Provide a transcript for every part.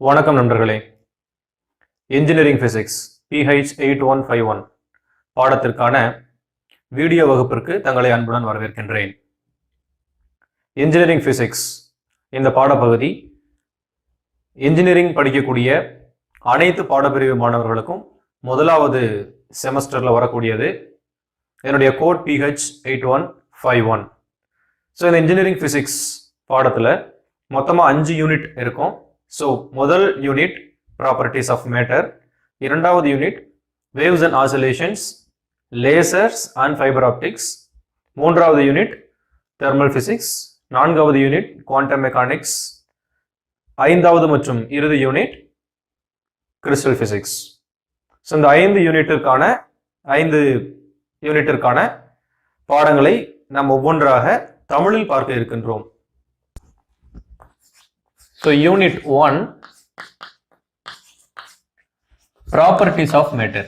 வணக்கம் நண்பர்களே. Engineering physics PH 8151 பாடத்திற்கான வீடியோ வகுப்பிற்கு தங்களை அன்புடன் வரவேற்கின்றேன். இன்ஜினியரிங் பிசிக்ஸ் இந்த பாடப்பகுதி இன்ஜினியரிங் படிக்கக்கூடிய அனைத்து பாடப்பிரிவு மாணவர்களுக்கும் முதலாவது செமஸ்டர்ல வரக்கூடியது. என்னுடைய கோட் PH 8151. ஸோ இந்த இன்ஜினியரிங் பிசிக்ஸ் பாடத்தில் மொத்தமாக 5 யூனிட் இருக்கும். ஸோ முதல் யூனிட் ப்ராப்பர்ட்டிஸ் ஆஃப் மேட்டர், இரண்டாவது unit waves and oscillations, lasers and fibre optics, மூன்றாவது யூனிட் தெர்மல் பிசிக்ஸ், நான்காவது யூனிட் குவாண்டம் மெக்கானிக்ஸ், ஐந்தாவது மற்றும் இறுதி யூனிட் கிறிஸ்டல் பிசிக்ஸ். ஸோ இந்த 5 யூனிட்டிற்கான பாடங்களை நாம் ஒவ்வொன்றாக தமிழில் பார்க்க இருக்கின்றோம். So unit 1 properties of matter.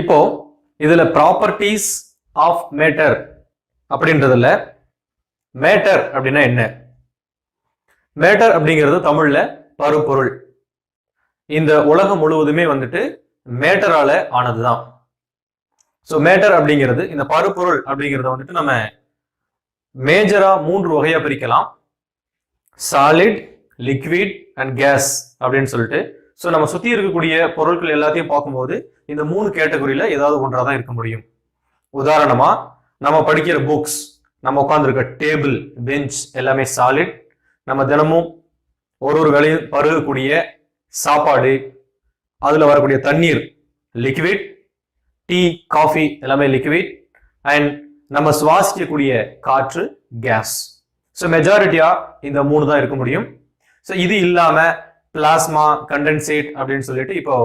இப்போ இதுல ப்ராப்பர்ட்டிஸ் ஆஃப் மேட்டர் அப்படின்றதுல மேட்டர் அப்படின்னா என்ன? மேட்டர் அப்படிங்கிறது தமிழ்ல பருப்பொருள். இந்த உலகம் முழுவதுமே வந்துட்டு மேட்டரால ஆனதுதான். ஸோ மேட்டர் அப்படிங்கிறது, இந்த பருப்பொருள் அப்படிங்கிறத வந்துட்டு நம்ம மேஜரா 3 வகையா பிரிக்கலாம். சாலிட், லிக்விட் அண்ட் கேஸ் அப்படின்னு சொல்லிட்டு. ஸோ நம்ம சுத்தி இருக்கக்கூடிய பொருட்கள் எல்லாத்தையும் பார்க்கும்போது இந்த 3 கேட்டகரியில ஏதாவது ஒன்றா தான் இருக்க முடியும். உதாரணமா நம்ம படிக்கிற புக்ஸ், நம்ம உட்காந்துருக்க டேபிள், பெஞ்ச் எல்லாமே சாலிட். நம்ம தினமும் ஒரு வேளையும் பருகக்கூடிய சாப்பாடு, அதுல வரக்கூடிய தண்ணீர் லிக்விட், டீ, காஃபி எல்லாமே லிக்விட். அண்ட் நம்ம சுவாசிக்கக்கூடிய காற்று கேஸ். ஸோ மெஜாரிட்டியா இந்த 3 தான் இருக்க முடியும். ஸோ இது இல்லாம பிளாஸ்மா, கண்டென்சேட் அப்படின்னு சொல்லிட்டு இப்போ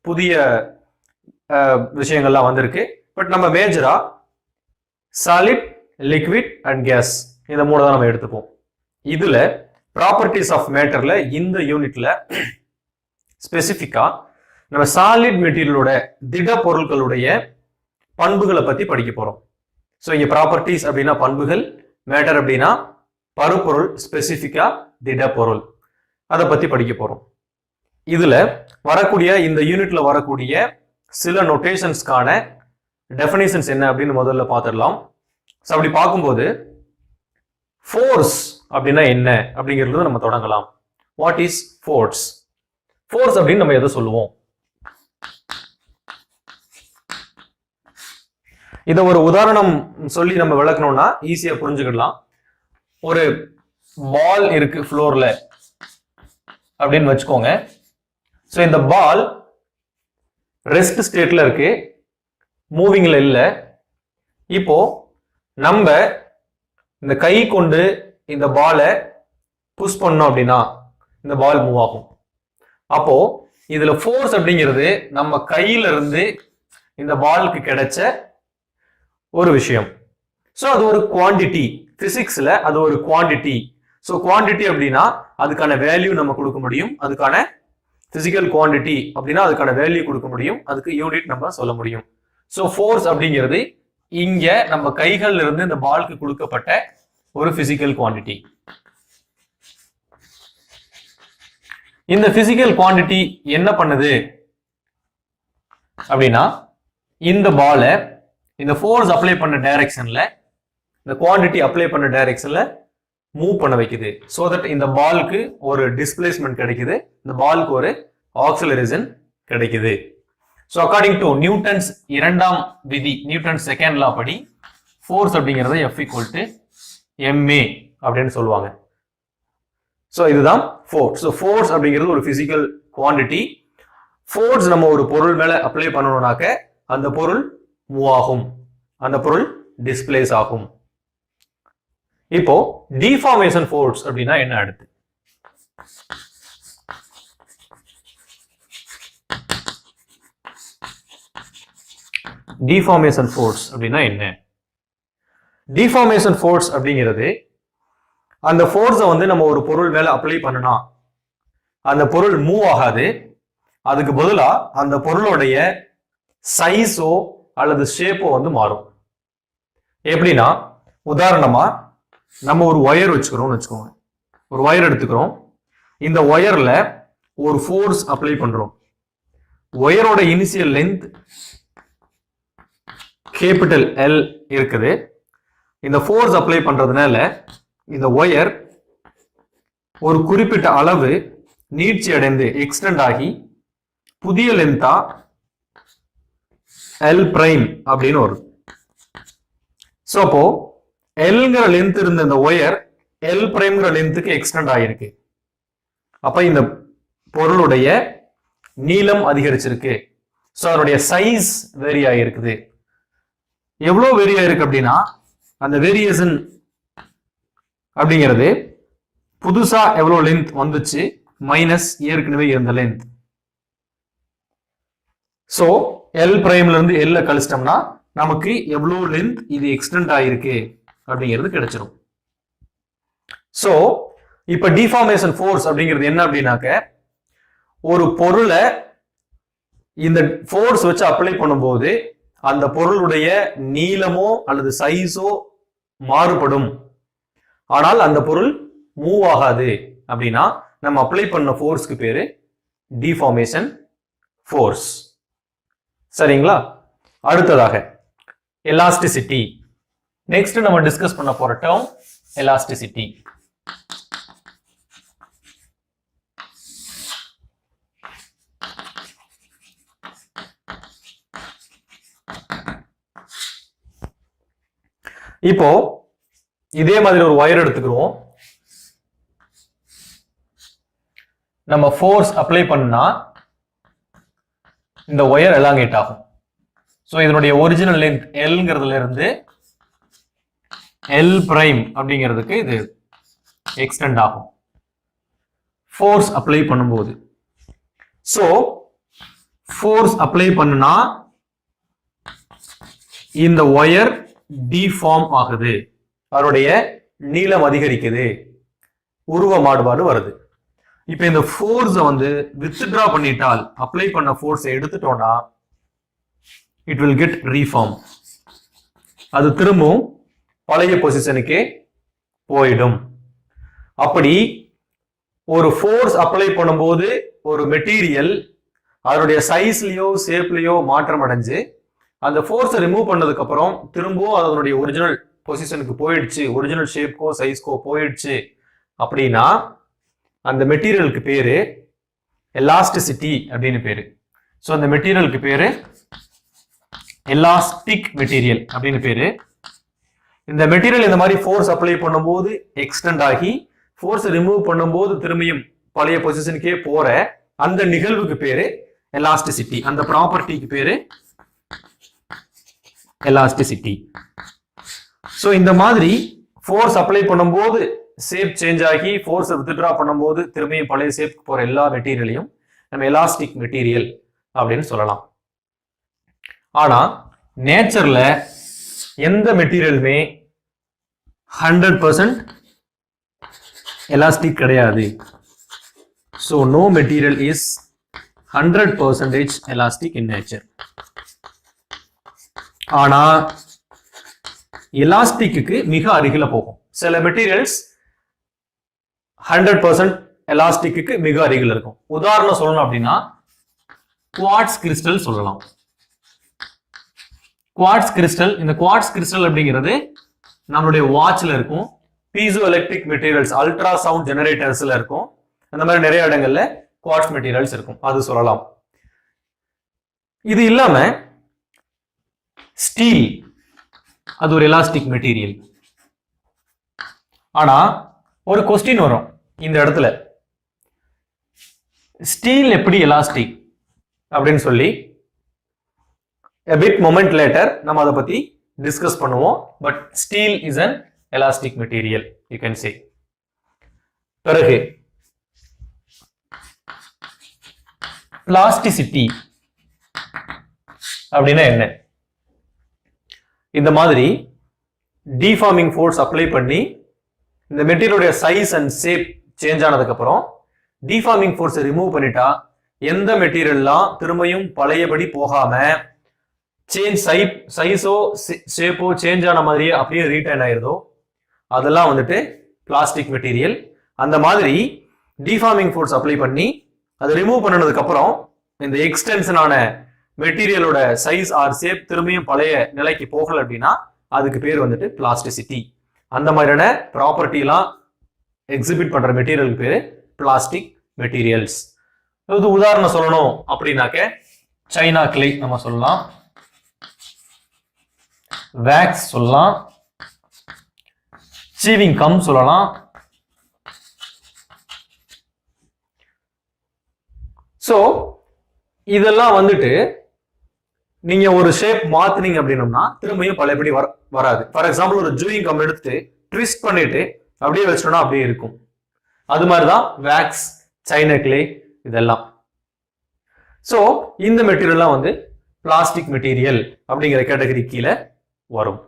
புதிய விஷயங்கள்லாம் வந்திருக்கு. பட் நம்ம மேஜரா சாலிட், லிக்விட் அண்ட் கேஸ் இந்த 3 தான் நம்ம எடுத்துப்போம். இதுல ப்ராப்பர்ட்டிஸ் ஆஃப் மேட்டர்ல இந்த யூனிட்ல ஸ்பெசிஃபிக்கா நம்ம சாலிட் மெட்டீரியலோட திட பொருட்களுடைய பண்புகளை பத்தி படிக்க போறோம். ஸோ இங்க ப்ராப்பர்ட்டிஸ் அப்படின்னா பண்புகள், மேட்டர் அப்படின்னா பருப்பொருள், ஸ்பெசிஃபிக்கா திட பொருள், அதை பத்தி படிக்க போறோம். இதுல வரக்கூடிய இந்த யூனிட்ல வரக்கூடிய சில நோட்டேஷன்ஸ்க்கான டெஃபினிஷன்ஸ் என்ன அப்படின்னு முதல்ல பார்த்துடலாம். ஸோ அப்படி பார்க்கும்போது ஃபோர்ஸ் அப்படின்னா என்ன அப்படிங்கிறது நம்ம தொடங்கலாம். What is force? ஃபோர்ஸ் அப்படின்னு நம்ம எதை சொல்லுவோம்? இதை ஒரு உதாரணம் சொல்லி நம்ம விளக்கணும்னா ஈஸியா புரிஞ்சுக்கலாம். ஒரு பால் இருக்கு ஃப்ளோர்ல அப்படின்னு வச்சுக்கோங்க. ஸோ இந்த பால் ரெஸ்ட் ஸ்டேட்ல இருக்கு, மூவிங்ல இல்லை. இப்போ நம்ம இந்த கை கொண்டு இந்த பாலை புஷ் பண்ணோம் அப்படின்னா இந்த பால் மூவ் ஆகும். அப்போ இதுல ஃபோர்ஸ் அப்படிங்கிறது நம்ம கையில இருந்து இந்த பாலுக்கு கிடைச்ச ஒரு விஷயம். ஸோ அது ஒரு குவாண்டிட்டி, பிசிக்ஸ்ல அது ஒரு குவாண்டிட்டி. ஸோ குவாண்டிட்டி அப்படின்னா அதுக்கான வேல்யூ நம்ம கொடுக்க முடியும். அதுக்கான பிசிக்கல் குவாண்டிட்டி அப்படின்னா அதுக்கான வேல்யூ கொடுக்க முடியும். அதுக்கு யூனிட் நம்ம சொல்ல முடியும். ஸோ ஃபோர்ஸ் அப்படிங்கிறது இங்க நம்ம கைகள்ல இருந்து இந்த பாலுக்கு கொடுக்கப்பட்ட ஒரு பிசிக்கல் குவாண்டிட்டி. இந்த பிசிக்கல் குவாண்டிட்டி என்ன பண்ணுது அப்படின்னா இந்த பாலை இந்த ஃபோர்ஸ் அப்ளை பண்ண டைரக்ஷன்ல, இந்த குவாண்டிட்டி அப்ளை பண்ண டைரக்ஷன்ல மூவ் பண்ண வைக்குது. ஸோ தட் இந்த பாலுக்கு ஒரு டிஸ்பிளேஸ்மெண்ட் கிடைக்குது, இந்த பாலுக்கு ஒரு ஆக்சிலரேஷன் கிடைக்குது. ஸோ அக்கார்டிங் டு நியூட்டன்ஸ் 2ஆம் விதி, நியூட்டன்ஸ் செகண்ட் லா படி ஃபோர்ஸ் அப்படிங்கிறத F = ma அப்படின்னு சொல்லுவாங்க. ஸோ இதுதான் ஃபோர்ஸ். ஸோ ஃபோர்ஸ் அப்படிங்கிறது ஒரு பிசிக்கல் குவாண்டிட்டி. ஃபோர்ஸ் நம்ம ஒரு பொருள் மேல அப்ளை பண்ணணும்னாக்க அந்த பொருள் மூவ் ஆகும், அந்த பொருள் டிஸ்பிளேஸ் ஆகும். இப்போ டிஃபார்மேஷன் ஃபோர்ஸ் அப்படின்னா என்ன? அடுத்து டிஃபார்மேஷன் ஃபோர்ஸ் அப்படின்னா என்ன? டிஃபார்மேஷன் ஃபோர்ஸ் அப்படிங்கிறது அந்த ஃபோர்ஸை வந்து நம்ம ஒரு பொருள் மேல அப்ளை பண்ணனா அந்த பொருள் மூவ் ஆகாது. அதுக்கு பதிலா அந்த பொருளுடைய சைஸோ அல்லது ஷேப்போ வந்து மாறும். எப்படின்னா, உதாரணமா நம்ம ஒரு ஒயர் வச்சுக்கிறோம்னு வச்சுக்கோங்க. ஒரு ஒயர் எடுத்துக்கிறோம். இந்த ஒயர்ல ஒரு ஃபோர்ஸ் அப்ளை பண்றோம். ஒயரோட இனிஷியல் லென்த் கேபிட்டல் எல் இருக்குது. இந்த ஃபோர்ஸ் அப்ளை பண்றதுனால இந்த ஒயர் ஒரு குறிப்பிட்ட அளவு நீட்சி அடைந்து எக்ஸ்டெண்ட் ஆகி புதிய லென்த்தா எல் பிரைம் அப்படின்னு வரும். சோ அப்போ எல்ங்கிற லென்த் இருந்த இந்த ஒயர் எல் பிரைம்ங்கிற லென்த்துக்கு எக்ஸ்டெண்ட் ஆகிருக்கு. அப்ப இந்த பொருளுடைய நீளம் அதிகரிச்சிருக்கு. ஸோ அதனுடைய சைஸ் வேரி ஆகிருக்குது. எவ்வளோ வேரி ஆயிருக்கு அப்படின்னா, அந்த வேரியேஷன் அப்படிங்கிறது புதுசா எவ்வளோ லென்த் வந்துச்சு மைனஸ் ஏற்கனவே இருந்த லென்த். ஸோ எல் பிரைம்ல இருந்து எல்ல கழிச்சிட்டோம்னா நமக்கு எவ்வளோ லென்த் இது எக்ஸ்டெண்ட் ஆகிருக்கு அப்படிங்கிறது கிடைச்சிரும். ஸோ இப்ப டிஃபார்மேஷன் ஃபோர்ஸ் அப்படிங்கிறது என்ன அப்படின்னாக்க, ஒரு பொருளை இந்த ஃபோர்ஸ் வச்சு அப்ளை பண்ணும்போது அந்த பொருளுடைய நீளமோ அல்லது சைஸோ மாறுபடும், ஆனால் அந்த பொருள் மூவ் ஆகாது அப்படின்னா நம்ம அப்ளை பண்ண ஃபோர்ஸ்க்கு பேரு டிஃபார்மேஷன் ஃபோர்ஸ். சரிங்களா? அடுத்ததாக எலாஸ்டிசிட்டி. நெக்ஸ்ட் நம்ம டிஸ்கஸ் பண்ண போற டேர்ம் எலாஸ்டிசிட்டி. இப்போ இதே மாதிரி ஒரு ஒயர் எடுத்துக்கிறோம். நம்ம ஃபோர்ஸ் அப்ளை பண்ணா இந்த ஒயர் எலாங்கேட் ஆகும். ஸோ இதனுடைய ஒரிஜினல் லென்த் எல்ங்கிறதுல இருந்து எல் பிரைம் அப்படிங்கிறதுக்கு இது எக்ஸ்டெண்ட் ஆகும் ஃபோர்ஸ் அப்ளை பண்ணும்போது. ஸோ ஃபோர்ஸ் அப்ளை பண்ணுனா இந்த ஒயர் டிஃபார்ம் ஆகுது, அதனுடைய நீளம் அதிகரிக்குது, உருவ மாறுபாடு வருது. இப்ப இந்த ஃபோர்ஸை வந்து வித்ட்ரா பண்ணிட்டால், அப்ளை பண்ண ஃபோர்ஸை எடுத்துட்டோம்னா இட் வில் கெட் ரீஃபார்ம். அது திரும்பவும் பழைய பொசிஷனுக்கே போயிடும். அப்படி ஒரு ஃபோர்ஸ் அப்ளை பண்ணும்போது ஒரு மெட்டீரியல் அதனுடைய சைஸ்லயோ ஷேப்லயோ மாற்றம் அடைஞ்சு அந்த ஃபோர்ஸை ரிமூவ் பண்ணதுக்கு அப்புறம் திரும்பவும் அதனுடைய ஒரிஜினல் பொசிஷனுக்கு போயிடுச்சு, ஒரிஜினல் ஷேப்கோ சைஸ்கோ போயிடுச்சு அப்படின்னா அந்த மெட்டீரியலுக்கு பேரு எலாஸ்டிசிட்டி அப்படின்னு பேரு. ஸோ அந்த மெட்டீரியலுக்கு பேரு எலாஸ்டிக் மெட்டீரியல் அப்படின்னு பேரு. இந்த மெட்டீரியல் இந்த மாதிரி ஃபோர்ஸ் அப்ளை பண்ணும்போது எக்ஸ்டெண்ட் ஆகி ஃபோர்ஸ் ரிமூவ் பண்ணும்போது திரும்பியும் பழைய பொசிஷனுக்கே போற அந்த நிகழ்வுக்கு பேரு எலாஸ்டிசிட்டி. அந்த ப்ராப்பர்ட்டிக்கு பேரு எலாஸ்டிசிட்டி. ஸோ இந்த மாதிரி ஃபோர்ஸ் அப்ளை பண்ணும்போது ஷேப் சேஞ்ச் ஆகி ஃபோர்ஸ் வித்ட்ரா பண்ணும்போது திரும்பியும் பழைய ஷேப்க்கு போற எல்லா மெட்டீரியலையும் நம்ம எலாஸ்டிக் மெட்டீரியல் அப்படின்னு சொல்லலாம். ஆனா நேச்சர்ல எந்த மெட்டீரியலுமே 100% எலாஸ்டிக் கிடையாது. So no material is 100% elastic in nature. ஆனா எலாஸ்டிக்கு மிக அருகில போகும். சில மெட்டீரியல்ஸ் 100% எலாஸ்டிக்கு மிக அருகில் இருக்கும். உதாரணம் சொல்லணும் அப்படின்னா குவார்ட்ஸ் கிறிஸ்டல் சொல்லலாம். குவார்ட்ஸ் கிறிஸ்டல், இந்த குவார்ட்ஸ் கிறிஸ்டல் அப்படிங்கிறது நம்மளுடைய வாட்ச்ல இருக்கும், piezoelectric materials, ultrasound ஜெனரேட்டர்ஸ்ல இருக்கும். அந்த மாதிரி நிறைய இடங்கள்ல குவார்ட்ஸ் மெட்டீரியல்ஸ் இருக்கும், அது சொல்லலாம். இது இல்லாம ஸ்டீல், அது ஒரு எலாஸ்டிக் மெட்டீரியல். ஆனா ஒரு கொஸ்டின் வரும் இந்த இடத்துல, ஸ்டீல் எப்படி எலாஸ்டிக் அப்படின்னு சொல்லி a bit moment later நம்ம அதை பத்தி டிஸ்கஸ் பண்ணுவோம். But steel is an elastic material you can say. பிறகு பிளாஸ்டிசிட்டி அப்படின்னா என்ன? இந்த மாதிரி டிஃபார்மிங் ஃபோர்ஸ் அப்ளை பண்ணி இந்த மெட்டீரியலுடைய சைஸ் அண்ட் ஷேப் சேஞ்ச் ஆனதுக்கு அப்புறம் டிஃபார்மிங் ஃபோர்ஸை ரிமூவ் பண்ணிட்டா எந்த மெட்டீரியல்லாம் திரும்பியும் பழையபடி போகாம சேஞ்ச் சைஸோ ஷேப்போ சேஞ்ச் ஆன மாதிரியே அப்படியே ரீட்டைன் ஆயிருதோ அதெல்லாம் வந்துட்டு பிளாஸ்டிக் மெட்டீரியல். அந்த மாதிரி டிஃபார்மிங் ஃபோர்ஸ் அப்ளை பண்ணி அதை ரிமூவ் பண்ணதுக்கு அப்புறம் இந்த எக்ஸ்டென்ஷனான மெட்டீரியலோட சைஸ் ஆர் ஷேப் திரும்பியும் பழைய நிலைக்கு போகல அப்படின்னா அதுக்கு பேர் வந்துட்டு பிளாஸ்டிசிட்டி. அந்த மாதிரியான ப்ராப்பர்ட்டிலாம் எக்ஸிபிட் பண்ற மெட்டீரியலுக்கு பேரு பிளாஸ்டிக் மெட்டீரியல்ஸ். இது உதாரணம் சொல்லணும் அப்படின்னாக்க சைனா கிளே நம்ம சொல்லலாம், வேக்ஸ் சொல்லலாம், சீவிங் கம் சொல்லலாம். சோ இதெல்லாம் வந்துட்டு நீங்க ஒரு ஷேப் மாத்தினீங்க அப்படின்னம்னா திரும்பியும் பழையபடி வராது. ஃபார் எக்ஸாம்பிள் ஒரு ஜூயிங் கம் எடுத்துட்டு ட்விஸ்ட் பண்ணிட்டு அப்படியே வச்சிட்டோம்னா அப்படியே இருக்கும். அது மாதிரிதான் வேக்ஸ், சைனா கிளே இதெல்லாம். சோ இந்த மெட்டீரியல்லாம் வந்து பிளாஸ்டிக் மெட்டீரியல் அப்படிங்கிற கேட்டகரி கீழே வரும்.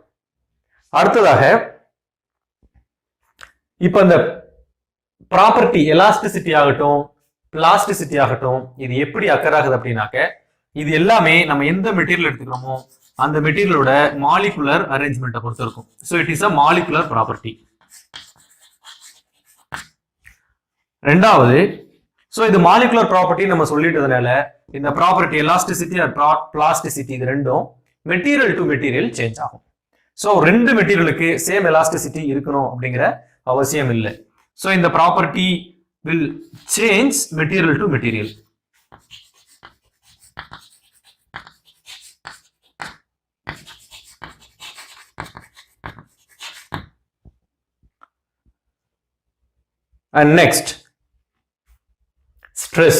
அடுத்ததாக இப்ப இந்த ப்ராப்பர்ட்டி எலாஸ்டிசிட்டி ஆகட்டும் பிளாஸ்டிசிட்டி ஆகட்டும் இது எப்படி அக்கர் ஆகுது அப்படின்னாக்க இது எல்லாமே நம்ம எந்த மெட்டீரியல் எடுத்துக்கிறோமோ அந்த மெட்டீரியலோட மாலிகுலர் அரேஞ்ச்மெண்ட்டை பொறுத்து இருக்கும். So it is a molecular property. ரெண்டாவது, ஸோ இது மாலிகுலர் ப்ராப்பர்ட்டி நம்ம சொல்லிட்டதுனால இந்த ப்ராப்பர்ட்டி எலாஸ்டிசிட்டி பிளாஸ்டிசிட்டி இது ரெண்டும் மெட்டீரியல் டு மெட்டீரியல் சேஞ்ச் ஆகும். ஸோ ரெண்டு மெட்டீரியலுக்கு சேம் எலாஸ்டிசிட்டி இருக்கணும் அப்படிங்கிற அவசியம் இல்லை. ஸோ இந்த property will change material to material. And next, stress.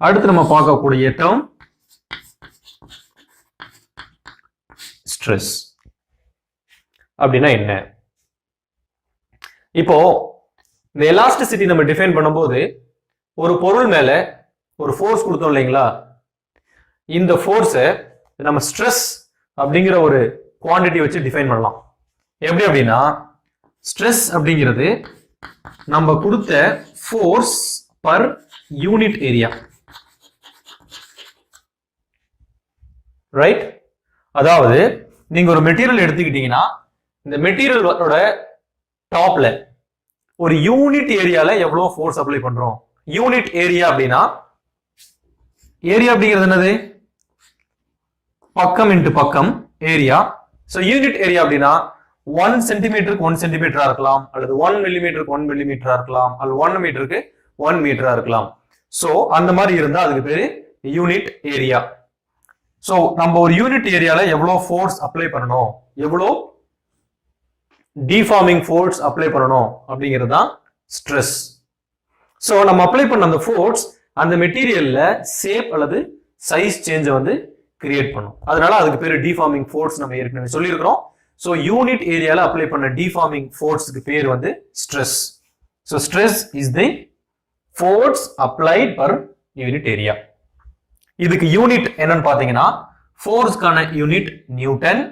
அடுத்து நம்ம பார்க்கக்கூடிய term stress. அப்படின்னா என்ன? இப்போ இந்த எலாஸ்டிசிட்டி நம்ம டிஃபைன் பண்ணும்போது ஒரு பொருள் மேல ஒரு ஃபோர்ஸ் கொடுத்தோம் இல்லைங்களா, இந்த ஃபோர்ஸை நம்ம ஸ்ட்ரெஸ் அப்படிங்கிற ஒரு குவாண்டிட்டி வச்சு டிஃபைன் பண்ணலாம். எப்படி அப்படின்னா ஸ்ட்ரெஸ் அப்படிங்கிறது நம்ம கொடுத்த force per unit area, right? அதாவது நீங்க ஒரு மெட்டீரியல் எடுத்துக்கிட்டீங்கன்னா இந்த மெட்டீரியலோட டாப்ல ஒரு யூனிட் ஏரியால எவ்வளவு ஃபோர்ஸ் அப்ளை பண்றோம். யூனிட் ஏரியா அப்படின்னா ஏரியா அப்படிங்கிறது என்னது? பக்கம் இன்டு பக்கம் ஏரியா. சோ யூனிட் ஏரியா அப்படின்னா 1 சென்டிமீட்டருக்கு 1 சென்டிமீட்டரா இருக்கலாம், அல்லது 1 மில்லிமீட்டருக்கு 1 மில்லிமீட்டரா இருக்கலாம், அல்லது 1 மீட்டருக்கு 1 மீட்டரா இருக்கலாம். சோ அந்த மாதிரி இருந்தா அதுக்கு பேரு யூனிட் ஏரியா. சோ நம்ம ஒரு யூனிட் ஏரியால எவ்வளவு ஃபோர்ஸ் அப்ளை பண்ணணும், எவ்வளவு டிஃபார்மிங் ஃபோர்ஸ் அப்ளை பண்ணணும் அப்படிங்கிறது தான் ஸ்ட்ரெஸ். ஸோ நம்ம அப்ளை பண்ண அந்த ஃபோர்ஸ் அந்த மெட்டீரியல்ல ஷேப் அல்லது சைஸ் சேஞ்சை வந்து கிரியேட் பண்ணும். அதனால அதுக்கு பேர் டிஃபார்மிங் ஃபோர்ஸ் நம்ம ஏற்கனவே சொல்லியிருக்கிறோம். ஸோ யூனிட் ஏரியால அப்ளை பண்ண டிஃபார்மிங் ஃபோர்ஸ்க்கு பேர் வந்து stress. So stress is the force applied per unit area. இதுக்கு யூனிட் என்னன்னு பாத்தீங்கன்னா ஃபோர்ஸ்க்கான யூனிட் நியூட்டன்,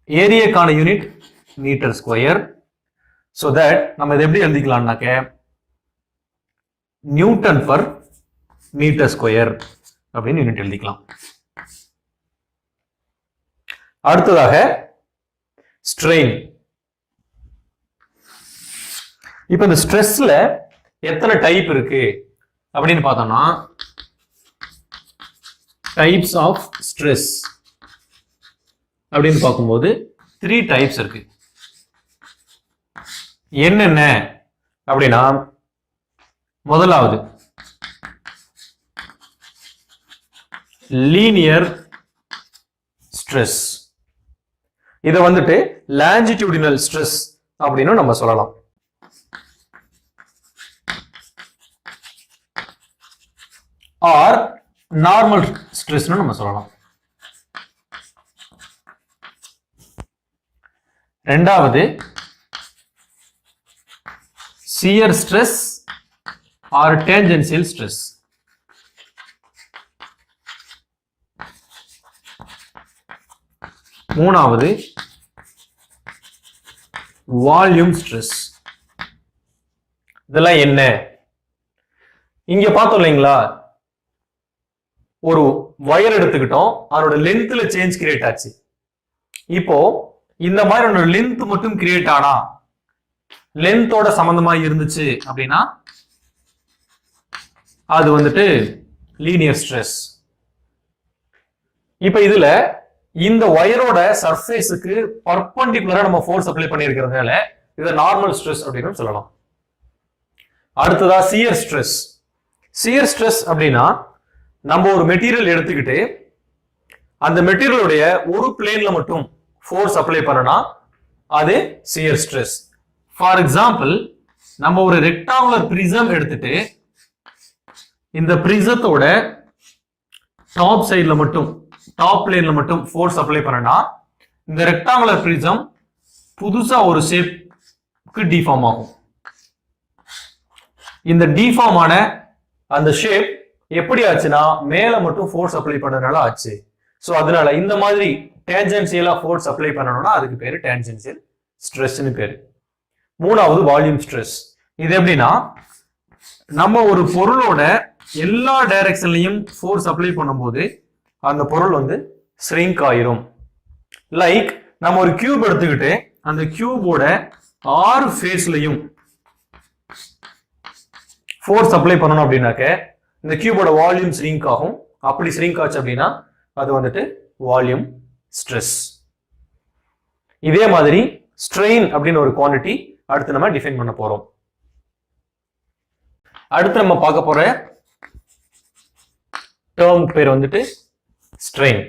ஏரியாக்கான unit metre square. So that நம்ம இதை எப்படி எழுதிக்கலாம்னாக்க நியூட்டன் பர் மீட்டர் ஸ்கொயர் அப்படின்னு யூனிட் எழுதிக்கலாம். அடுத்ததாக ஸ்ட்ரெயின். இப்ப இந்த ஸ்ட்ரெஸ்ல எத்தனை டைப் இருக்கு அப்படின்னு பார்த்தோம்னா டைப்ஸ் ஆஃப் ஸ்ட்ரெஸ் அப்படின்னு பார்க்கும்போது 3 டைப்ஸ் இருக்கு. என்னென்ன அப்படின்னா முதலாவது லீனியர் ஸ்ட்ரெஸ். இதை வந்துட்டு லாஞ்சிடியூடினல் ஸ்ட்ரெஸ் அப்படின்னு நம்ம சொல்லலாம். ஆர் நார்மல் ஸ்ட்ரெஸ்னு நம்ம சொல்லலாம். ரெண்டாவது சியர் ஸ்ட்ரெஸ் ஆர் டேஞ்சென்சியல் ஸ்ட்ரெஸ். மூணாவது வால்யூம் ஸ்ட்ரெஸ். இதெல்லாம் என்ன? இங்க பார்த்தோம் இல்லைங்களா, ஒரு வயர் எடுத்துக்கிட்டோம், அதோட லென்த்ல சேஞ்ச் கிரியேட் ஆச்சு. இப்போ இந்த மாதிரி லென்த் மட்டும் கிரியேட் ஆனா, லென்த்தோட சம்பந்தமா இருந்துச்சு அப்படின்னா அது வந்துட்டு லீனியர் ஸ்ட்ரெஸ். இப்ப இதுல இந்த ஒயரோட சர்ஃபேஸுக்கு பர்பெண்டிகுலரா நம்ம ஃபோர்ஸ் அப்ளை பண்ணியிருக்கிறதுனால இதை நார்மல் ஸ்ட்ரெஸ் அப்படின்னு சொல்லலாம். அடுத்ததா சியர் ஸ்ட்ரெஸ். சியர் ஸ்ட்ரெஸ் அப்படின்னா நம்ம ஒரு மெட்டீரியல் எடுத்துக்கிட்டு அந்த மெட்டீரியலுடைய ஒரு பிளேன்ல மட்டும் ஃபோர்ஸ் அப்ளை பண்ணனா அது சியர் ஸ்ட்ரெஸ். ஃபார் எக்ஸாம்பிள், நம்ம ஒரு ரெக்டாங்குலர் பிரிசம் எடுத்துட்டு இந்த பிரிசத்தோட டாப் சைட்ல மட்டும், டாப் பிளேன்ல மட்டும் ஃபோர்ஸ் அப்ளை பண்ணனா இந்த ரெக்டாங்குலர் பிரிசம் புதுசா ஒரு ஷேப்க்கு டிஃபார்ம் ஆகும். இந்த டிஃபார்ம் ஆன அந்த ஷேப் எப்படி ஆச்சுன்னா மேல மட்டும் ஃபோர்ஸ் அப்ளை பண்ணனால ஆச்சு. சோ அதனால இந்த மாதிரி டேஞ்சென்சியலா ஃபோர்ஸ் அப்ளை பண்ணணும்னா அதுக்கு பேரு டேஞ்சென்சியல் ஸ்ட்ரெஸ்னு பேரு. மூணாவது வால்யூம் ஸ்ட்ரெஸ். இது எப்படின்னா, நம்ம ஒரு பொருளோட எல்லா டைரக்ஷன்லயும் ஃபோர்ஸ் அப்ளை பண்ணும்போது அந்த பொருள் வந்து ஸ்ரிங்க் ஆயிரும். லைக் நம்ம ஒரு கியூப் எடுத்துக்கிட்டு அந்த கியூபோட 6 ஃபேஸ்லயும் ஃபோர்ஸ் அப்ளை பண்ணணும் அப்படின்னாக்க இந்த கியூபோட வால்யூம் ஸ்ரிங்க் ஆகும். அப்படி ஸ்ரிங்க் ஆச்சு அப்படின்னா அது வந்துட்டு வால்யூம் ஸ்ட்ரெஸ். இதே மாதிரி ஸ்ட்ரெயின் அப்படின்னு ஒரு குவாண்டிட்டி அடுத்து நம்ம டிஃபைன் பண்ண போறோம். அடுத்து நம்ம பார்க்க போற டேர்ம் பேர் வந்துட்டு ஸ்ட்ரெயின்.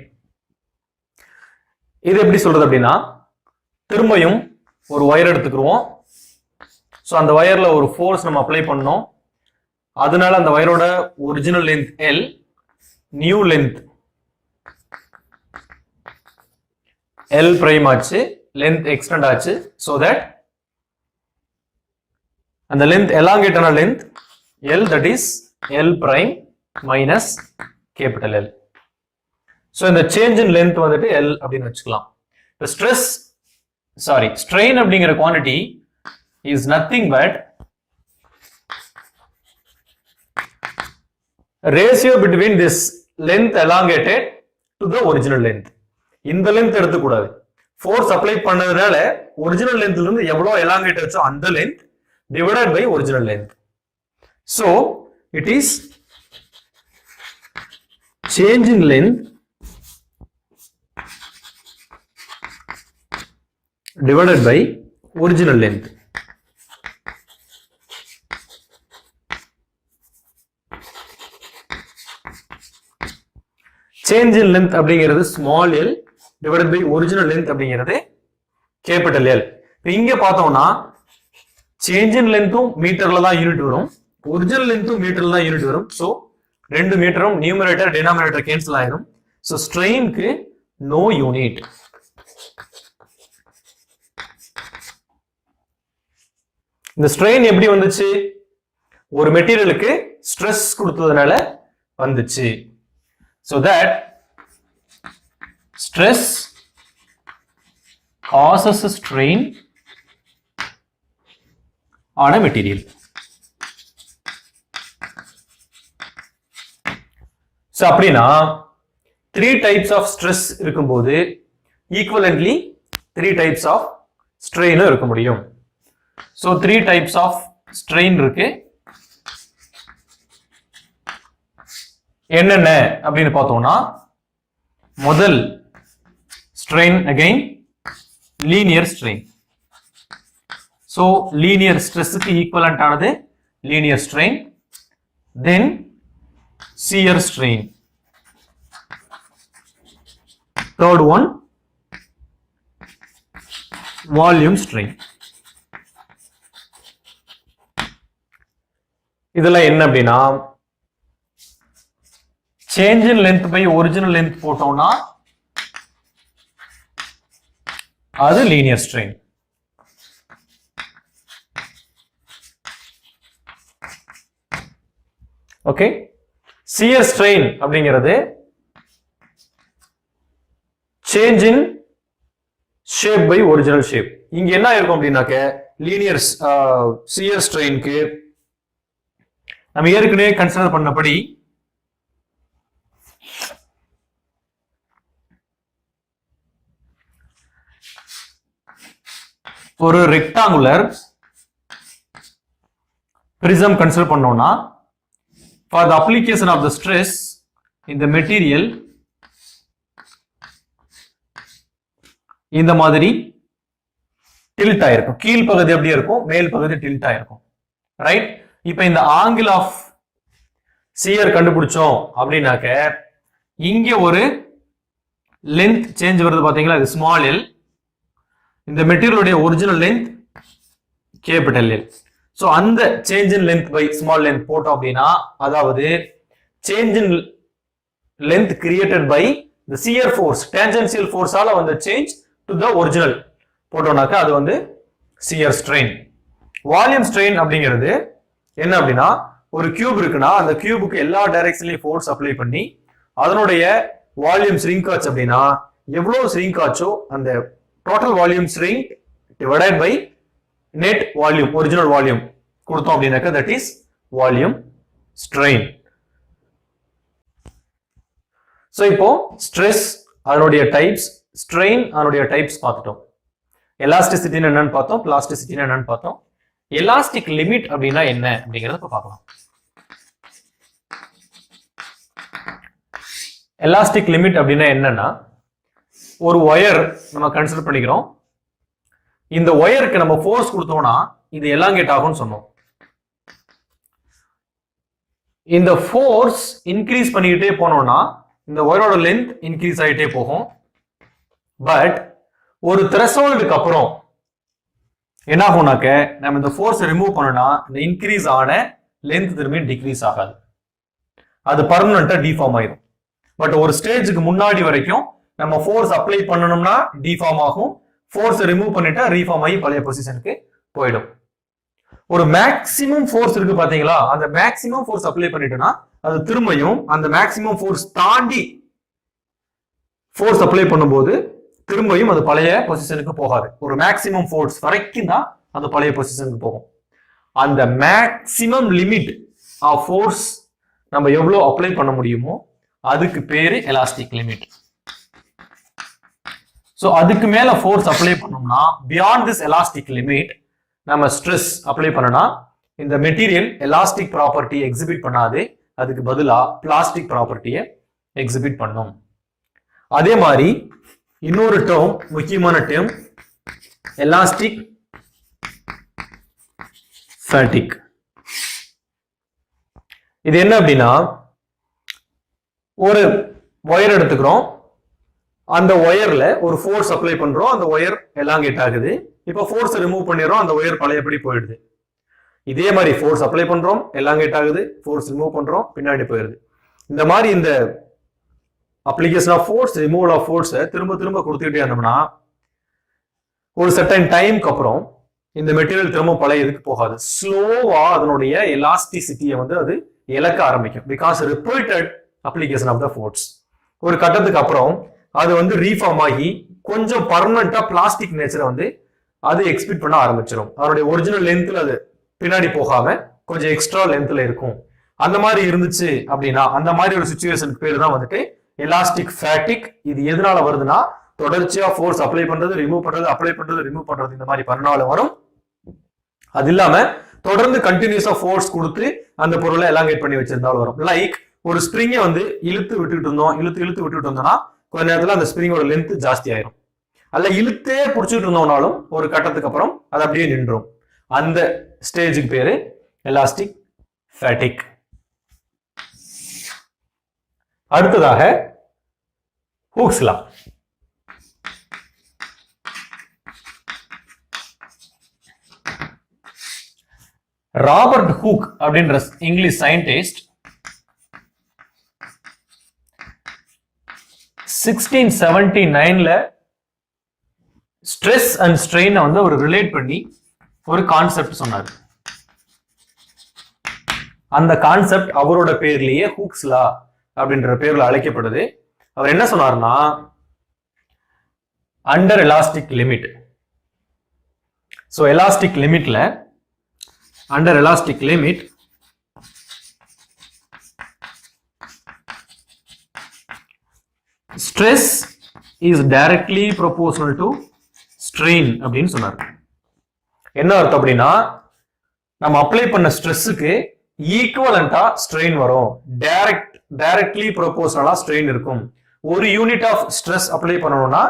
இது எப்படி சொல்றது அப்படின்னா, திரும்பியும் ஒரு வயர் எடுத்துக்கிறோம். ஸோ அந்த வயர்ல ஒரு ஃபோர்ஸ் நம்ம அப்ளை பண்ணோம். அதனால அந்த வயரோட original length L, new length L prime ஆச்சு, லென்த் எக்ஸ்டெண்ட் ஆச்சு. ஸோ தட் அந்த லென்த் எலாங்கேட் ஆன length L, that is L prime minus capital L. So இந்த சேஞ்ச் இன் லென்த் வந்துட்டு L அப்படின்னு வச்சுக்கலாம். இப்போ ஸ்ட்ரெயின் அப்படிங்கிற quantity is nothing but ratio between this length elongated to the original length. இந்த length எடுத்துக்கூடாது. Force apply பண்ணதுனால original லென்த்ல இருந்து எவ்வளவு எலாங்கேட் ஆச்சோ அந்த length divided by original length. So it is change in length divided by original length. Change in length அப்படிங்கிறது small l divided by original length அப்படிங்கிறது capital L. இங்க பார்த்தோம்னா சேஞ்ச் இன் லென்த்தும் மீட்டர்ல தான் யூனிட் வரும், ஒரிஜினல் லென்த்தும் மீட்டர்ல தான் unit வரும். So 2 மீட்டரும் numerator denominator cancel ஆயிரும். ஸோ ஸ்ட்ரெயினுக்கு நோ யூனிட். இந்த ஸ்ட்ரெயின் எப்படி வந்துச்சு? ஒரு மெட்டீரியலுக்கு ஸ்ட்ரெஸ் கொடுத்ததுனால வந்துச்சு. So that stress causes strain on a material. So அப்படினா 3 types of stress இருக்கும்போது equivalently 3 types of strain இருக்க முடியும். So 3 types of strain இருக்கு. என்னென்ன அப்படின்னு பார்த்தோம்னா, முதல் strain again linear strain. So linear stress க்கு equivalent ஆனது linear strain, then shear strain. Third one volume strain. இதெல்லாம் என்ன அப்படின்னா, change in length by original length போட்டோம்னா அது linear strain. Okay, shear strain அப்படிங்கிறது change in shape by original shape. இங்க என்ன இருக்கும் அப்படின்னாக்க, linear shear strainக்கு நம்ம ஏற்கனவே கன்சிடர் பண்ணபடி ஒரு ரெக்டாங்குலர் prism consider பண்ணோம்னா for the application of the stress in the material இந்த மாதிரி டில்ட் ஆயிருக்கும். கீழ் பகுதி அப்படியே இருக்கும், மேல் பகுதி டில்ட் ஆயிருக்கும். ரைட்? இப்போ இந்த ஆங்கிள் ஆஃப் சியர் கண்டுபிடிச்சோம் அப்படின்னாக்க இங்க ஒரு லென்த் சேஞ்ச் வருது பாத்தீங்களா, இது ஸ்மால் எல். இந்த மெட்டீரியலுடைய original length capital L. So அந்த change in length by small length போட்டோம் அப்படின்னா, அதாவது change in length created by the shear force, tangential ஃபோர்ஸால வந்த சேஞ்ச் டு தி ஒரிஜினல் போட்டோம்னாக்க அது வந்து சியர் ஸ்ட்ரெயின். வால்யூம் ஸ்ட்ரெயின் அப்படிங்கிறது என்ன அப்படின்னா, ஒரு கியூப் இருக்குன்னா அந்த கியூபுக்கு எல்லா டைரக்ஷன்லயும் ஃபோர்ஸ் அப்ளை பண்ணி அதனுடைய வால்யூம் ஸ்ரிங்க் ஆச்சு அப்படின்னா எவ்வளவு ஸ்ரிங்க் ஆச்சோ அந்த total volume shrink divided by net volume, original volume கொடுத்தோம் அப்படின்னாக்க that is volume strain. So இப்போ ஸ்ட்ரெஸ் அதனுடைய டைப்ஸ், ஸ்ட்ரெயின் அதனுடைய டைப்ஸ் பார்த்துட்டோம். எலாஸ்டிசிட்டின்னு என்னன்னு பார்த்தோம், பிளாஸ்டிசிட்டின்னு என்னன்னு பார்த்தோம். எலாஸ்டிக் லிமிட் அப்படின்னா என்ன அப்படிங்கறத இப்ப பார்க்கலாம். எலாஸ்டிக் லிமிட் அப்படின்னா என்னன்னா, ஒரு ஒயர் நம்ம கன்சிடர் பண்ணிக்கிறோம். இந்த ஒயருக்கு நம்ம ஃபோர்ஸ் கொடுத்தோம்னா இது எலாங்கேட் ஆகும்னு சொன்னோம். இந்த ஃபோர்ஸ் இன்க்ரீஸ் பண்ணிக்கிட்டே போனோம்னா இந்த ஒயரோட லென்த் இன்க்ரீஸ் ஆகிட்டே போகும். பட் ஒரு த்ரெஷோல்டுக்கு அப்புறம் என்ன ஆகும்னாக்க நம்ம இந்த ஃபோர்ஸ் ரிமூவ் பண்ணோம்னா இந்த இன்க்ரீஸ் ஆன லென்த் திரும்பி டிக்ரீஸ் ஆகாது, அது பர்மனண்டா டிஃபார்ம் ஆயிடும். பட் ஒரு ஸ்டேஜுக்கு முன்னாடி வரைக்கும் நம்ம ஃபோர்ஸ் அப்ளை பண்ணணும்னா டிஃபார்ம் ஆகும், ஃபோர்ஸ் ரிமூவ் பண்ணிட்டா ரீஃபார்ம் ஆகி பழைய பொசிஷனுக்கு போயிடும். ஒரு மேக்ஸிமம் ஃபோர்ஸ் இருக்கு பாத்தீங்களா, அந்த மேக்ஸிமம் ஃபோர்ஸ் அப்ளை பண்ணிட்டோம்னா அது திரும்பியும் அந்த மேக்ஸிமம் ஃபோர்ஸ் தாண்டி ஃபோர்ஸ் அப்ளை பண்ணும்போது திரும்பியும் அது பழைய பொசிஷனுக்கு போகாது. ஒரு மேக்ஸிமம் ஃபோர்ஸ் வரைக்கும் தான் அது பழைய பொசிஷனுக்கு போகும். அந்த மேக்ஸிமம் லிமிட் ஆஃப் ஃபோர்ஸ் நம்ம எவ்வளவு அப்ளை பண்ண முடியுமோ அதுக்கு பேரு எலாஸ்டிக் லிமிட். சோ அதுக்கு மேல ஃபோர்ஸ் அப்ளை பண்ணோம்னா பியாண்ட் திஸ் எலாஸ்டிக் லிமிட் நம்ம ஸ்ட்ரெஸ் அப்ளை பண்ணனா இந்த மெட்டீரியல் எலாஸ்டிக் ப்ராப்பர்ட்டி எக்ஸிபிட் பண்ணாது, அதுக்கு பதிலா பிளாஸ்டிக் ப்ராப்பர்ட்டியை எக்ஸிபிட் பண்ணும். அதே மாதிரி இன்னொரு டேர்ம், முக்கியமான டேர்ம், எலாஸ்டிக் ஃபேட்டிக். இது என்ன அப்படின்னா, ஒரு ஒயர் எடுத்துக்கிறோம், அந்த ஒயர்ல ஒரு ஃபோர்ஸ் அப்ளை பண்றோம், அந்த ஒயர் எலாங்கேட் ஆகுது. இப்போ ஃபோர்ஸ் ரிமூவ் பண்ணிடுறோம், அந்த ஒயர் பழையபடி போயிடுது. இதே மாதிரி ஃபோர்ஸ் அப்ளை பண்றோம், எலாங்கேட் ஆகுது, ஃபோர்ஸ் ரிமூவ் பண்றோம், பின்னாடி போயிடுது. இந்த மாதிரி இந்த application of force, removal of ஃபோர்ஸை திரும்ப திரும்ப கொடுத்துக்கிட்டே இருந்தோம்னா ஒரு சர்டன் டைம்க்கு அப்புறம் இந்த மெட்டீரியல் திரும்ப பழைய இதுக்கு போகாது. ஸ்லோவா அதனுடைய எலாஸ்டிசிட்டியை வந்து அது இழக்க ஆரம்பிக்கும். Because repeated application of the force. ஒரு கட்டத்துக்கு அப்புறம் அது வந்து ரீஃபார்ம் ஆகி கொஞ்சம் பர்மனண்டா பிளாஸ்டிக் நேச்சரை வந்து அது எக்ஸ்பெக்ட் பண்ண ஆரம்பிச்சிடும். அதனுடைய ஒரிஜினல் லென்த்ல அது பின்னாடி போகாம கொஞ்சம் எக்ஸ்ட்ரா லென்த்ல இருக்கும். அந்த மாதிரி இருந்துச்சு அப்படின்னா அந்த மாதிரி ஒரு சிச்சுவேஷனுக்கு பேர் தான் வந்துட்டு எலாஸ்டிக் ஃபேட்டிக். இது எதனால வருதுன்னா, தொடர்ச்சியா ஃபோர்ஸ் அப்ளை பண்றது, ரிமூவ் பண்றது, அப்ளை பண்றது, ரிமூவ் பண்றது, இந்த மாதிரி பண்ணாலும் வரும். அது இல்லாம தொடர்ந்து கண்டினியூஸா ஃபோர்ஸ் கொடுத்து அந்த பொருளை எலாங்கேட் பண்ணி வச்சிருந்தாலும் வரும். லைக் ஒரு ஸ்ப்ரிங்கை வந்து இழுத்து விட்டுட்டு இருந்தோம், இழுத்து விட்டுட்டு இருந்தோம்னா கொஞ்ச நேரத்துல அந்த ஸ்ப்ரிங்கோட லென்த் ஜாஸ்தி ஆயிரும். அல்ல இழுத்தே புடிச்சிட்டு இருந்தோம்னாலும் ஒரு கட்டத்துக்கு அப்புறம் அது அப்படியே நின்றும். அந்த ஸ்டேஜுக்கு பேரு எலாஸ்டிக் ஃபேட்டிக். அடுத்ததாக ஹூக்ஸ் லா. ராபர்ட் ஹூக் அப்படின்ற இங்கிலீஷ் சயின்டிஸ்ட் 1679ல ஸ்ட்ரெஸ் அண்ட் ஸ்ட்ரெயின் வந்து அவர் ரிலேட் பண்ணி ஒரு கான்செப்ட் சொன்னார். அந்த கான்செப்ட் அவரோட பேர்லயே ஹூக்ஸ் லா அப்படின்ற பேர்ல அழைக்கப்படுது. அவர் என்ன சொன்னார்னா, under elastic limit. So elastic லிமிட்ல, under elastic limit stress is directly proportional to strain அப்படின்னு சொன்னார். என்ன அர்த்தம் அப்படின்னா நம்ம அப்ளை பண்ண ஸ்ட்ரெஸ்ஸுக்கு ஈக்குவலண்டா ஸ்ட்ரெயின் வரும். டைரக்ட்லி ப்ரொபோஷனலா ஸ்ட்ரெயின் இருக்கும். ஒரு யூனிட் ஆஃப் ஸ்ட்ரெஸ் அப்ளை பண்ணணும்னா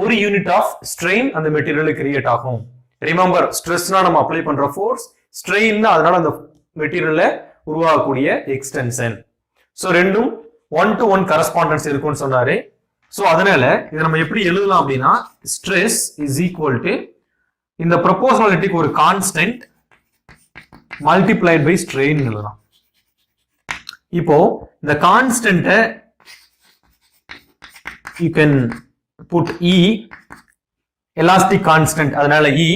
ஒரு யூனிட் ஆஃப் ஸ்ட்ரெயின் அந்த மெட்டீரியலுக்கு கிரியேட் ஆகும். ரிமெம்பர், ஸ்ட்ரெஸ்னா நம்ம அப்ளை பண்ற ஃபோர்ஸ், ஸ்ட்ரெயின் அதனால அந்த மெட்டீரியல்ல உருவாகக்கூடிய எக்ஸ்டென்ஷன். ஸோ ரெண்டும் 1-to-1 கரஸ்பாண்டன்ஸ் இருக்கும்னு சொன்னாரு. ஸோ அதனால இதை நம்ம எப்படி எழுதலாம் அப்படின்னா ஸ்ட்ரெஸ் இஸ் ஈக்குவல் டு இந்த ப்ரொபோஷனாலிட்டிக்கு ஒரு கான்ஸ்டன்ட் மல்டிப்ளைட் பை ஸ்ட்ரெயின் எழுதலாம். இப்போ இந்த கான்ஸ்டன்ட்டை you can put E, elastic constant, அதனால E,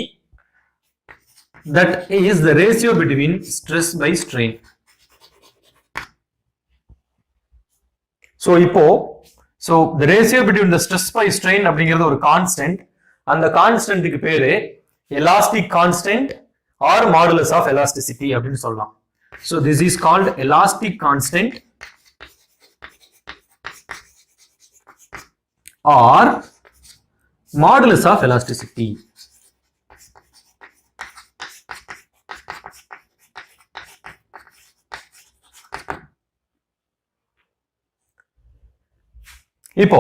that is the ratio between stress by strain. So the ratio between the stress by strain அப்படிங்கிறது ஒரு constant. அந்த கான்ஸ்டன்ட்டுக்கு பேரு elastic constant or modulus of elasticity அப்படின்னு சொல்லலாம். So this is called elastic constant or modulus of elasticity. இப்போ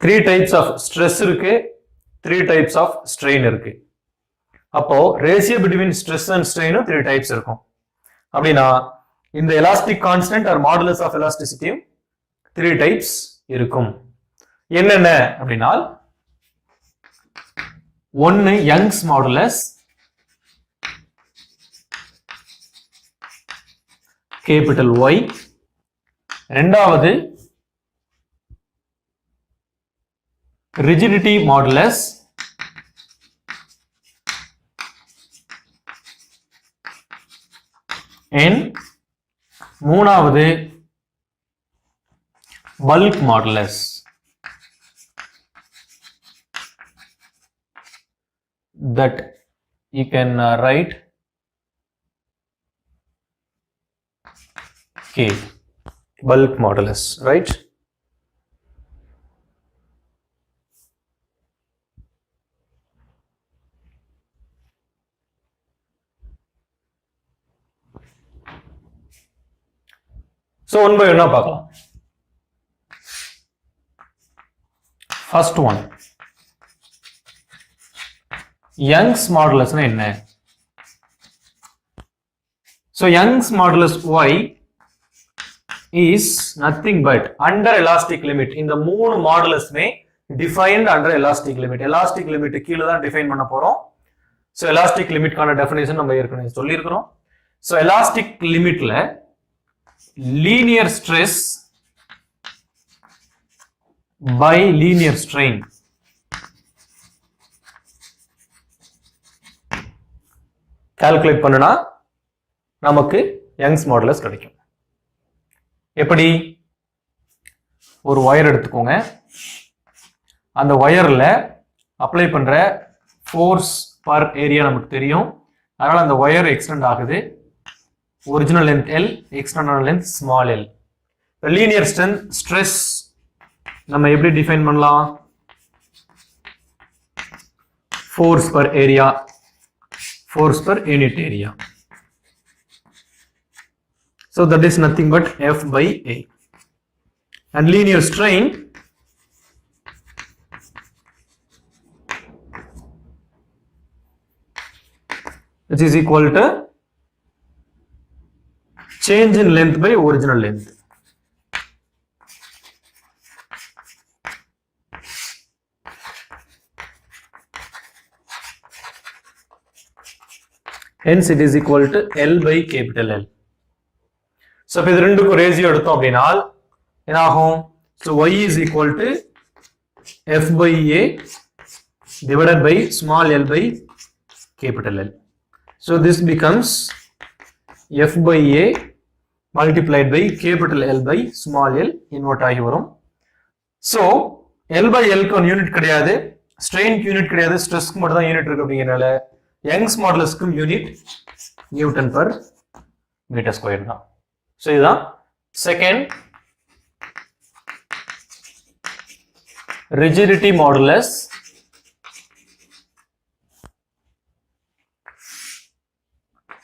3 types of stress இருக்கு, 3 types of strain இருக்கு. அப்போ ரேஷியோ பிட்வீன் ஸ்ட்ரெஸ் அண்ட் ஸ்ட்ரெயினும் 3 types இருக்கும். அப்படின்னா இந்த elastic constant or modulus of எலாஸ்டிசிட்டியும் 3 types இருக்கும். என்னென்ன அப்படின்னா, ஒன்னு யங்ஸ் மாடுலஸ், கேபிட்டல் ஒய். ரெண்டாவது ரிஜிடிட்டி மாடுலஸ், என். மூணாவது bulk modulus. that you can write K, bulk modulus, right? So one by one பார்க்கலாம். First one, Young's modulus என்ன? So Young's modulus Y is nothing but under elastic limit. இந்த மூணு மாடுலஸ்மே defined under elastic limit. Elastic limit கீழ தான் define பண்ண போறோம். So elastic limit கான definition நம்ம ஏற்கனவே சொல்லியிருக்கிறோம். So elastic limitல linear stress by linear strain calculate பண்ணுனா நமக்கு யங்ஸ் மாடுலஸ் கிடைக்கும். எப்படி? ஒரு வயர் எடுத்துக்கோங்க. அந்த வயர்ல அப்ளை பண்ற ஃபோர்ஸ் பர் ஏரியா நமக்கு தெரியும். அதனால அந்த வயர் எக்ஸ்டெண்ட் ஆகுது. Original length L, external length small l. Linear stress நம்ம எப்படி டிஃபைன் பண்ணலாம்? Force per area, force per unit area. So that is nothing but F by A. And linear strain which is equal to change in length by original length. Hence it is equal to L by capital L. So if இது ரெண்டுக்கும் ratio எடுத்தோம் அப்படின்னா என்ன ஆகும்? So Y is equal to F by A divided by small l by capital L. So this becomes F by A multiplied by capital L by small l invert ஆகி வரும். So L by L க்கு unit கிடையாது, ஸ்ட்ரெயினுக்கு unit கிடையாது, ஸ்ட்ரெஸ்க்கு மட்டும் தான் unit இருக்கு. அப்படிங்கறனால Young's மாடுலஸ்க்கும் unit newton per metre square தான். ஸோ இதுதான் second rigidity modulus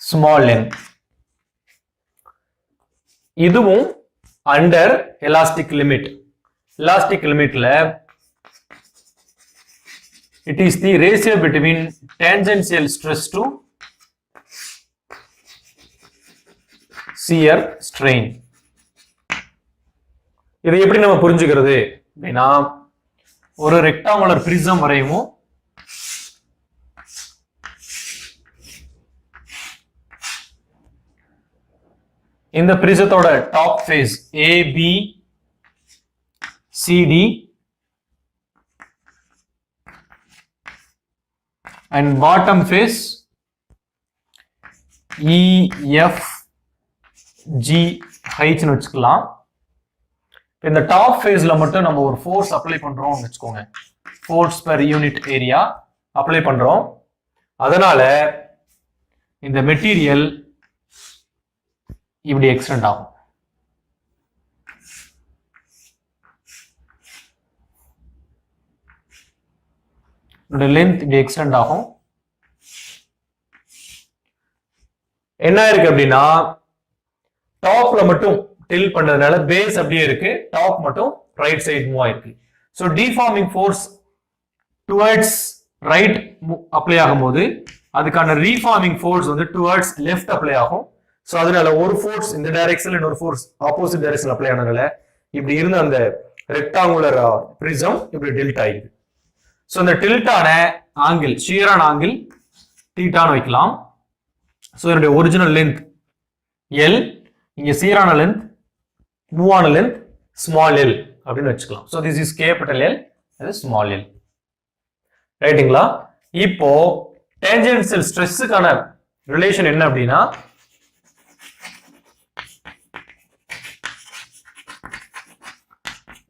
small n. இதுவும் under elastic limit. Elastic limitல it is the ratio between tangential stress to shear strain. இதை எப்படி நம்ம புரிஞ்சுக்கிறது அப்படின்னா, ஒரு ரெக்டாங்குலர் பிரிசம் வரையும் இந்த பிரிசத்தோட top face AB CD and bottom face EF GH னு வச்சுக்கலாம். இந்த டாப் ஃபேஸ்ல மட்டும் நம்ம ஒரு ஃபோர்ஸ் அப்ளை பண்றோம்னு வச்சுக்கோங்க. Force per unit area apply பண்றோம். அதனால இந்த மெட்டீரியல் இப்படி எக்ஸ்டெண்ட் ஆகும். லென்த் இப்படி எக்ஸ்டெண்ட் ஆகும். என்ன இருக்கு அப்படின்னா, டாப்ல மட்டும் டில் பண்றதுனால பேஸ் அப்படியே இருக்கு, டாப் மட்டும் ரைட் சைடு மூவ் ஆயிருக்கு. So deforming force towards right apply ஆகும்போது அதுக்கான ரீஃபார்மிங் ஃபோர்ஸ் வந்து டுவர்ட்ஸ் லெஃப்ட் அப்ளை ஆகும். ஸோ அதனால ஒரு ஃபோர்ஸ் இந்த டைரக்ஷன்ல இன்னொரு ஃபோர்ஸ் ஆப்போசிட் டைரக்ஷன் அப்ளை ஆனதுனால இப்படி இருந்த அந்த ரெக்டாங்குலர் பிரிசம் இப்படி டில்ட் ஆயிருக்கு. ஸோ இந்த டில்டான ஆங்கிள், ஷியரான ஆங்கிள் தீட்டான்னு வைக்கலாம். ஸோ என்னுடைய ஒரிஜினல் லென்த் எல், இங்க சீரான லென்த், மூவ் ஆன லென்த் ஸ்மால் எல் அப்படின்னு வச்சுக்கலாம். So this is capital L, அது ஸ்மால் எல். ரைட்டுங்களா? இப்போ டேஞ்சென்ஷியல் ஸ்ட்ரெஸ்ஸுக்கான ரிலேஷன் என்ன அப்படின்னா,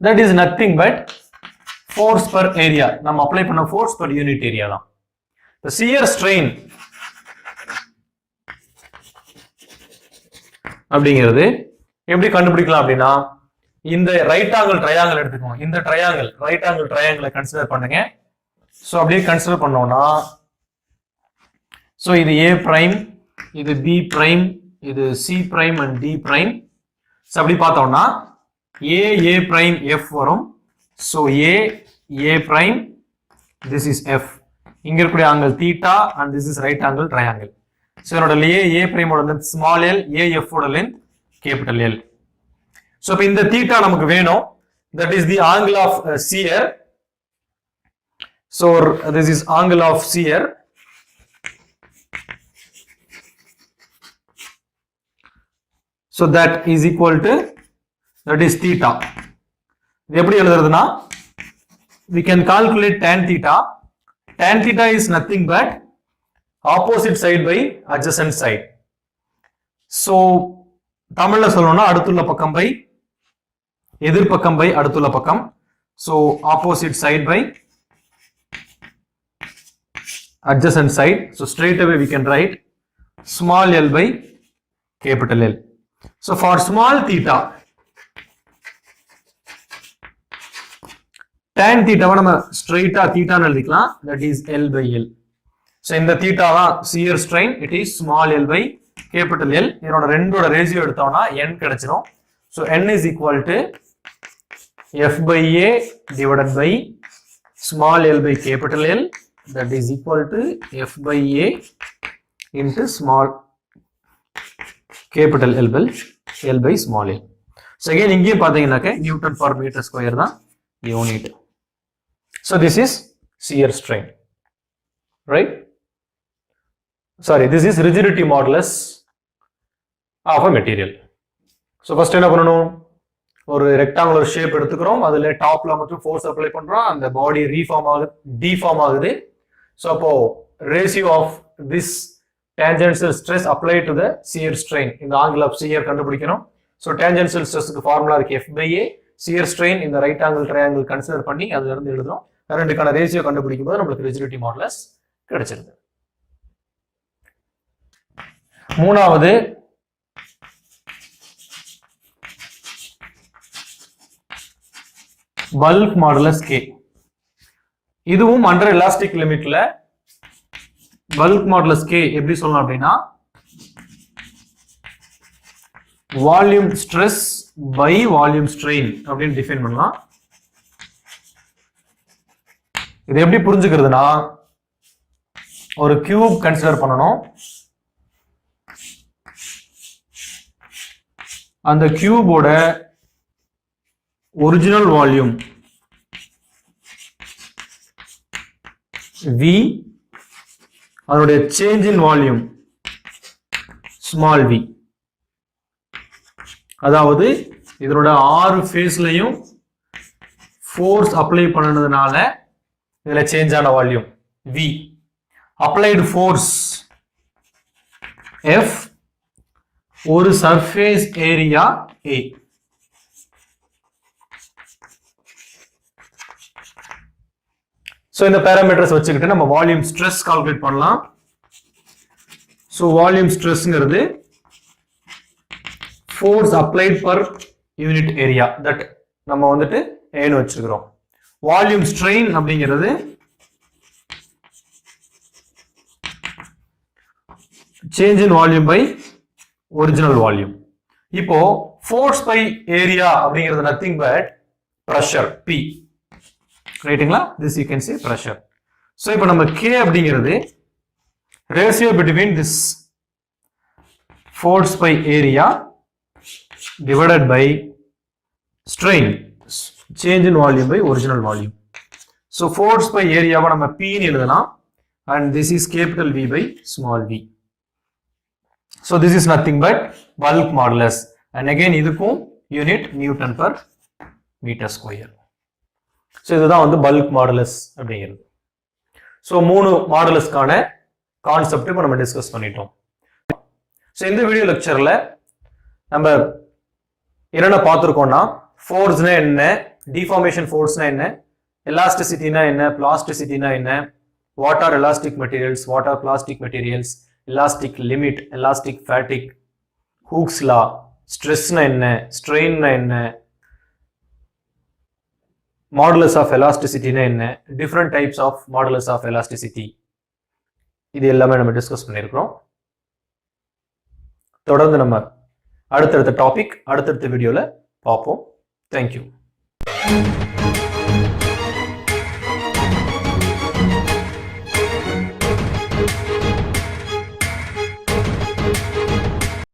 that is nothing but force per area. நம்ம அப்ளை பண்ண force per unit area தான். The shear strain அப்படிங்கிறது எப்படி கண்டுபிடிக்கலாம் அப்படின்னா, இந்த ரைட் ஆங்கிள் ட்ரையாங்கிள் எடுத்துக்கோங்க. இந்த ட்ரையாங்கிள் ரைட் ஆங்கிள் ட்ரையாங்கிளை கன்சிடர் பண்ணுங்க. ஸோ அப்படியே கன்சிடர் பண்ணோம்னா, ஸோ இது A பிரைம், இது B பிரைம், இது C prime and D prime. So அப்படி பார்த்தோம்னா A prime F வரும். So A prime, this is F. இங்க இருக்கக்கூடிய angle theta and this is right angle triangle. So என்னோட A prime ஓட length small l, AF ஓட length capital L. So இப்ப இந்த theta நமக்கு வேணும். That is the angle of shear. So this is angle of shear. So that is equal to, that is theta. இது எப்படி எழுதுறதுன்னா, we can calculate tan theta. Tan theta is nothing but opposite side by adjacent side. So தமிழ்ல சொல்லணும்னா அடுத்துள்ள பக்கம் by எதிர்பக்கம் by அடுத்துள்ள பக்கம். So opposite side by adjacent side. So straight away we can write small l by capital L. So for small theta, tan theta நம்ம ஸ்ட்ரைட்டா தீட்டான்னு எழுதிக்கலாம். that is L by L. So இந்த theta தான் shear strain, it is small l by capital L. இதனோட ரெண்டோட ratio எடுத்தோம்னா n கிடைச்சிரும். So n is equal to F by A divided by small l by capital L, that is equal to F by A into small capital L by small l. So again இங்கேயும் பார்த்தீங்கன்னாக்க Newton per meter square தான் unit. So this is shear strain, right? Sorry, this is rigidity modulus of a material. So first என்ன பண்ணணும், ஒரு rectangular shape எடுத்துக்கிறோம், அதுல டாப்ல மட்டும் ஃபோர்ஸ் அப்ளை பண்றோம், அந்த பாடி ரீஃபார்ம் ஆகுது, டிஃபார்ம் ஆகுது. ஸோ அப்போ ratio of this tangential stress apply to the shear strain, இந்த ஆங்கிள் ஆஃப் shear கண்டுபிடிக்கணும். ஸோ டேஞ்சென்ஷியல் ஸ்ட்ரெஸ்க்கு ஃபார்முலா இருக்கு F by A, shear strain இந்த ரைட் ஆங்கிள் ட்ரையாங்கிள் கன்சிடர் பண்ணி அதுல இருந்து எழுதுறோம். ரெண்டுக்கான ரேஷியோ கண்டுபிடிக்கும் போது நம்மளுக்கு ரிஜிடிட்டி மாடுலஸ் கிடைச்சிருது. மூணாவது பல்க் மாடுலஸ் K. இதுவும் அண்டர் எலாஸ்டிக் லிமிட்ல பல்க் மாடுலஸ் K எப்படி சொல்லலாம் அப்படின்னா volume stress by volume strain அப்படின்னு டிஃபைன் பண்ணலாம். இது எப்படி புரிஞ்சுக்கிறதுனா ஒரு கியூப் கன்சிடர் பண்ணணும். அந்த கியூபோட ஒரிஜினல் வால்யூம் V, அதனுடைய change in volume small v. அதாவது இதனோட 6 ஃபேஸ்லயும் ஃபோர்ஸ் அப்ளை பண்ணதுனால இதுல சேஞ்ச் ஆன volume V, applied force F, ஒரு சர்ஃபேஸ் ஏரியா A. So இந்த பேராமீட்டர்ஸ் வச்சுக்கிட்டு நம்ம வால்யூம் ஸ்ட்ரெஸ் கால்குலேட் பண்ணலாம். ஸோ வால்யூம் ஸ்ட்ரெஸ்ங்கிறது force applied per unit area that நம்ம வந்துட்டு ஏன்னு வச்சுக்கிறோம். வால்யூம் ஸ்ட்ரெயின் அப்படிங்கிறது change in volume by original volume. இப்போ ஃபோர்ஸ் பை ஏரியா அப்படிங்கிறது நத்திங் பட் பிரஷர் P, ரைட்டுங்களா? This you can say pressure. So இப்போ நம்ம K அப்படிங்கிறது ratio between this force by area divided by strain change in volume by original volume. So force by ஏரியாவை நம்ம Pன்னு எழுதலாம் and this is capital V by small v. So this is nothing but bulk modulus and again இதுக்கும் unit newton per metre square. So இதுதான் வந்து bulk modulus அப்படிங்கிறது. So 3 மாடுலஸ்க்கான concept இப்போ நம்ம டிஸ்கஸ் பண்ணிட்டோம். ஸோ இந்த வீடியோ லெக்சர்ல நம்ம என்னென்ன பார்த்துருக்கோம்னா ஃபோர்ஸ்னா என்ன, டிஃபார்மேஷன் ஃபோர்ஸ்னா என்ன, எலாஸ்டிசிட்டினா என்ன, பிளாஸ்டிசிட்டினா என்ன, what are elastic materials, what are plastic materials, elastic limit, elastic fatigue, Hooke's law, ஸ்ட்ரெஸ்னா என்ன, ஸ்ட்ரெயின்னா என்ன, மாடுலஸ் ஆஃப் எலாஸ்டிசிட்டினா என்ன, different types of modulus of elasticity, இது எல்லாமே நம்ம டிஸ்கஸ் பண்ணியிருக்கிறோம். தொடர்ந்து நம்ம அடுத்தடுத்த டாபிக் அடுத்தடுத்த வீடியோவில் பார்ப்போம். தேங்க்யூ.